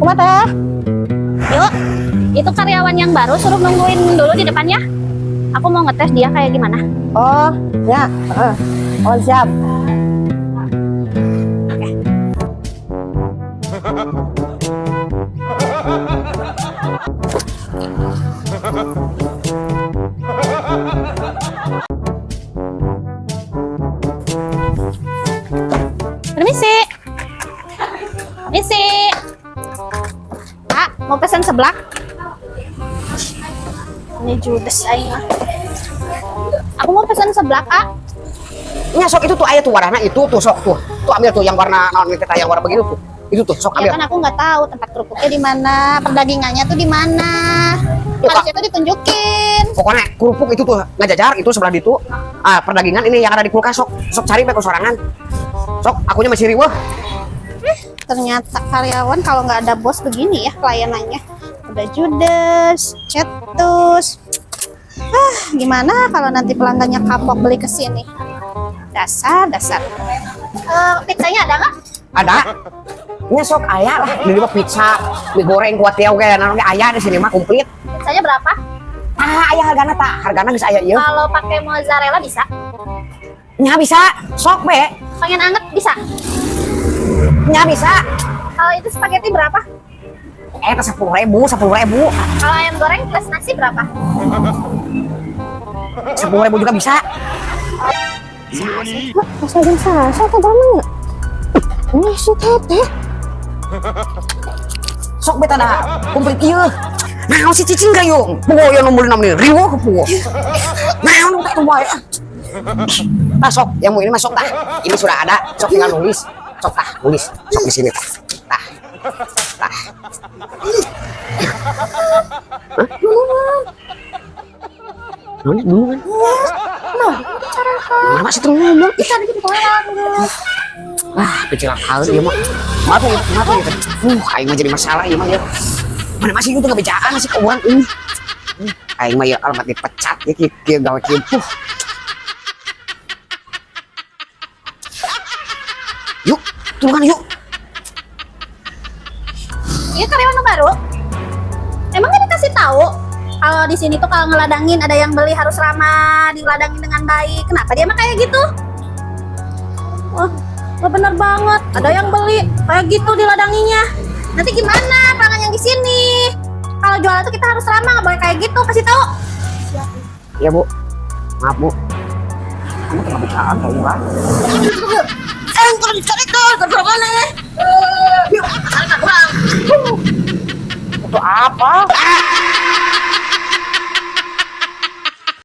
Kumaha teh? Yuk, itu karyawan yang baru suruh nungguin dulu di depannya. Aku mau ngetes dia kayak gimana. Oh, ya. Oh, siap. Permisi. Permisi. Kak, mau pesan seblak? Ini judes aing mah. Aku mau pesan seblak, Kak. Nya sok itu tuh aya tuh warna itu tuh sok tuh. Tuh ambil tuh yang warna naon kita yang warna begitu tuh. Itu tuh sok Ya ambil. kan aku nggak tahu tempat kerupuknya di mana, perdagingannya tuh di mana. Tuh, Kak. Harusnya tuh ditunjukin. Pokoknya kerupuk itu tuh ngajajar itu sebelah itu. Ah, perdagingan ini yang ada di kulkas sok cari pe sorangan. Sok akunya masih riweuh. Ternyata karyawan kalau nggak ada bos begini ya pelayanannya. Udah judes, cetus. Gimana kalau nanti pelanggannya kapok beli ke sini? Dasar. Pizzanya ada nggak? Ada. Nya sok aya lah di mah pizza, mie goreng kuat ya oke naon ge aya di sini mah komplit. Pizzanya berapa? Aya hargana tah. Hargana geus aya ieu. Kalau pakai mozzarella bisa? Nya bisa. Sok be. Pengen anget bisa? Nya bisa. Kalau itu spaghetti berapa? Teh 10.000. Kalau ayam goreng plus nasi berapa? 10.000 juga bisa. Asal jeung sasa teh namanya. Ini si teteh. Sok beta dah komplit ieu. Naon si cicing gayung? Bogoyan nu meuli namanya riweuh puguh. Naon teh teu bae. Tah sok yang mau ini masuk tah. Ini sudah ada, sok tinggal nulis. Sok tah, nulis. Sok di sini tah. Tah. Tah. Hah? Nulis dulu kan? Mana masih terus ngomong? Bisa dikit koran. Kecil hal dia mah. Maaf ya. Aing mah jadi masalah ieu mah ya. Mana masih itu ngebejaan masih keuangan ini. Aing mah ya alamat dipecat ya kieu gawe kieu. Yuk, turunkan yuk. Iya karyawan baru. Emang nggak dikasih tahu kalau di sini tuh kalau ngeladangin ada yang beli harus ramah, diladangin dengan baik. Kenapa dia mah kayak gitu? Wah, nggak bener banget. Ada yang beli kayak gitu diladanginya. Nanti gimana pelanggan yang di sini? Kalau jualan tuh kita harus ramah, nggak boleh kayak gitu. Kasih tahu. Ya Bu, maaf Bu. Kamu tengah bicaraan kayak murah. Itu apa?